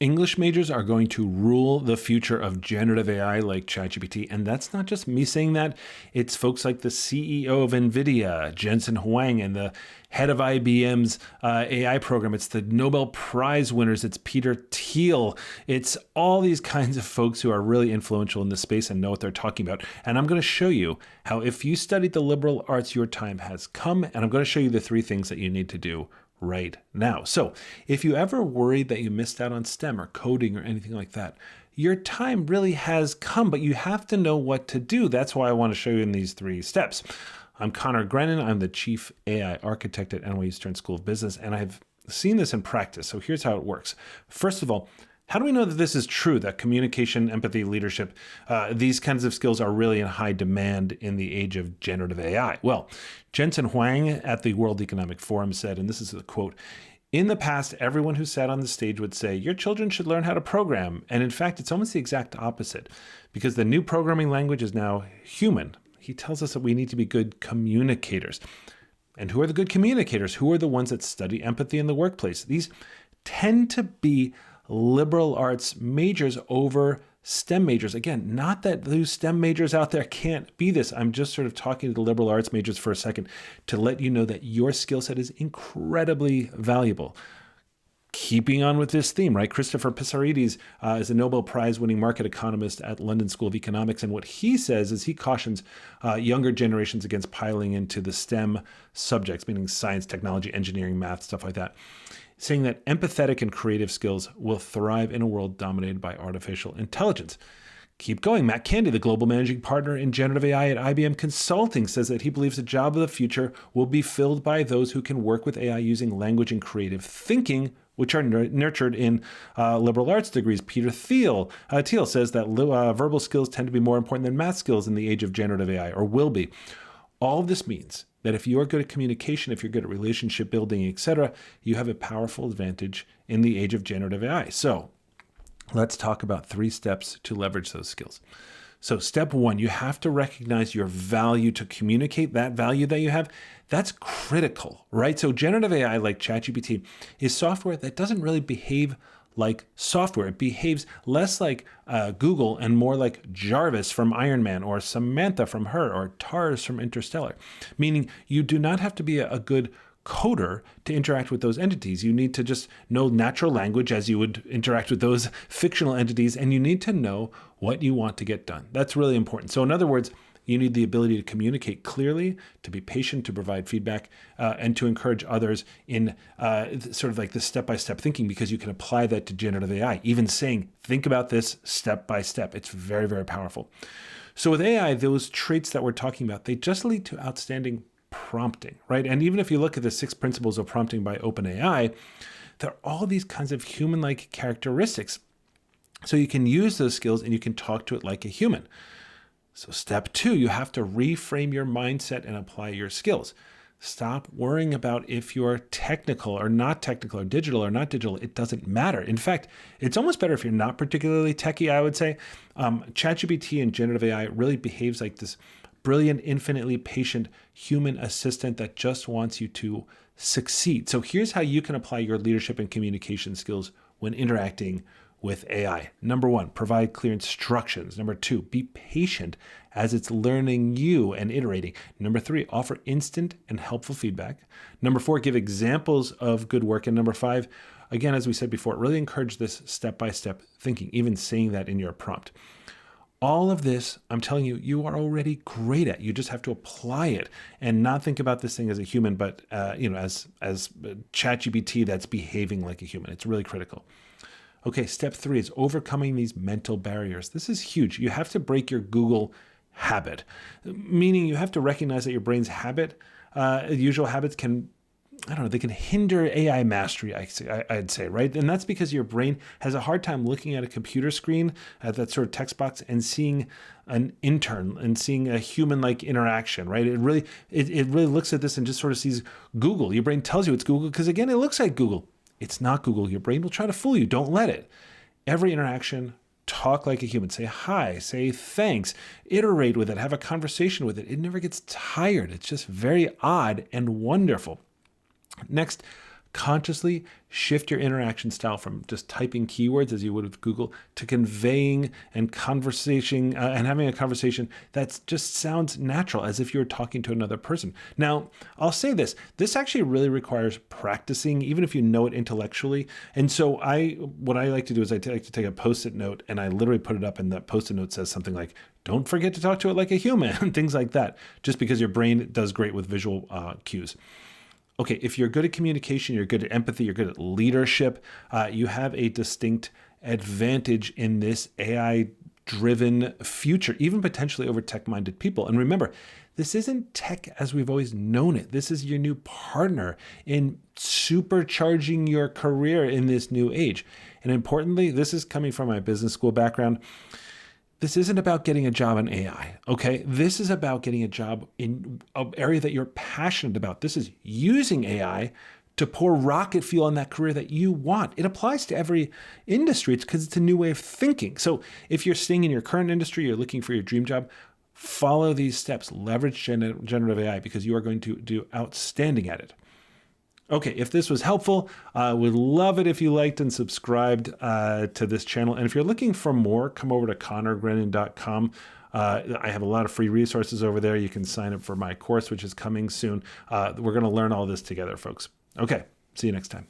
English majors are going to rule the future of generative AI like ChatGPT. And that's not just me saying that. It's folks like the CEO of Nvidia, Jensen Huang, and the head of IBM's AI program. It's the Nobel Prize winners. It's Peter Thiel. It's all these kinds of folks who are really influential in this space and know what they're talking about. And I'm going to show you how, if you studied the liberal arts, your time has come. And I'm going to show you the 3 things that you need to do right now. So if you ever worried that you missed out on STEM or coding or anything like that, your time really has come, but you have to know what to do. That's why I want to show you in these 3 steps. I'm Conor Grennan. I'm the Chief AI Architect at NYU Stern School of Business, and I've seen this in practice. So here's how it works. First of all, how do we know that this is true, that communication, empathy, leadership, these kinds of skills are really in high demand in the age of generative AI? Well, Jensen Huang at the World Economic Forum said, and this is a quote, "In the past, everyone who sat on the stage would say, your children should learn how to program. And in fact, it's almost the exact opposite, because the new programming language is now human." He tells us that we need to be good communicators. And who are the good communicators? Who are the ones that study empathy in the workplace? These tend to be liberal arts majors over STEM majors. Again, not that those STEM majors out there can't be this. I'm just sort of talking to the liberal arts majors for a second to let you know that your skill set is incredibly valuable. Keeping on with this theme, right? Christopher Pissarides is a Nobel Prize winning market economist at London School of Economics. And what he says is he cautions younger generations against piling into the STEM subjects, meaning science, technology, engineering, math, stuff like that, saying that empathetic and creative skills will thrive in a world dominated by artificial intelligence. Keep going. Matt Candy, the global managing partner in generative AI at IBM Consulting, says that he believes the job of the future will be filled by those who can work with AI using language and creative thinking, which are nurtured in liberal arts degrees. Peter Thiel says that verbal skills tend to be more important than math skills in the age of generative AI, or will be. All of this means that if you are good at communication, if you're good at relationship building, etc., you have a powerful advantage in the age of generative AI. So let's talk about 3 steps to leverage those skills. So step 1, you have to recognize your value to communicate that value that you have. That's critical, right? So generative AI like ChatGPT is software that doesn't really behave like software. It behaves less like Google and more like Jarvis from Iron Man, or Samantha from Her, or Tars from Interstellar, meaning you do not have to be a good coder to interact with those entities. You need to just know natural language as you would interact with those fictional entities, and you need to know what you want to get done. That's really important. So in other words, you need the ability to communicate clearly, to be patient, to provide feedback, and to encourage others in sort of like the step-by-step thinking, because you can apply that to generative AI. Even saying, think about this step by step. It's very, very powerful. So with AI, those traits that we're talking about, they just lead to outstanding prompting, right? And even if you look at the 6 principles of prompting by OpenAI, there are all these kinds of human-like characteristics. So you can use those skills and you can talk to it like a human. So step 2, you have to reframe your mindset and apply your skills. Stop worrying about if you're technical or not technical, or digital or not digital. It doesn't matter. In fact, it's almost better if you're not particularly techie, I would say. ChatGPT and generative AI really behaves like this brilliant, infinitely patient human assistant that just wants you to succeed. So here's how you can apply your leadership and communication skills when interacting with AI. Number 1, provide clear instructions. Number 2, be patient as it's learning you and iterating. Number 3, offer instant and helpful feedback. Number 4, give examples of good work. And number 5, again, as we said before, really encourage this step-by-step thinking, even saying that in your prompt. All of this, I'm telling you, you are already great at. You just have to apply it and not think about this thing as a human, but as ChatGPT that's behaving like a human. It's really critical. Okay, step 3 is overcoming these mental barriers. This is huge. You have to break your Google habit, meaning you have to recognize that your brain's usual habits can, they can hinder AI mastery, I'd say, right? And that's because your brain has a hard time looking at a computer screen, at that sort of text box, and seeing an intern and seeing a human-like interaction, right? It really looks at this and just sort of sees Google. Your brain tells you it's Google because, again, it looks like Google. It's not Google. Your brain will try to fool you. Don't let it. Every interaction, talk like a human. Say hi, say thanks, iterate with it, have a conversation with it. It never gets tired. It's just very odd and wonderful. Next, Consciously shift your interaction style from just typing keywords as you would with Google to conveying and conversation and having a conversation that just sounds natural, as if you're talking to another person. Now, I'll say this actually really requires practicing, even if you know it intellectually. And so what I like to do is I like to take a Post-it note and I literally put it up, and that Post-it note says something like, don't forget to talk to it like a human, things like that, just because your brain does great with visual cues. Okay, if you're good at communication, you're good at empathy, you're good at leadership, you have a distinct advantage in this AI-driven future, even potentially over tech-minded people. And remember, this isn't tech as we've always known it. This is your new partner in supercharging your career in this new age. And importantly, this is coming from my business school background. This isn't about getting a job in AI, okay? This is about getting a job in an area that you're passionate about. This is using AI to pour rocket fuel on that career that you want. It applies to every industry. It's because it's a new way of thinking. So if you're staying in your current industry, you're looking for your dream job, follow these steps. Leverage generative AI because you are going to do outstanding at it. Okay, if this was helpful, would love it if you liked and subscribed to this channel. And if you're looking for more, come over to conorgrennan.com. I have a lot of free resources over there. You can sign up for my course, which is coming soon. We're going to learn all this together, folks. Okay, see you next time.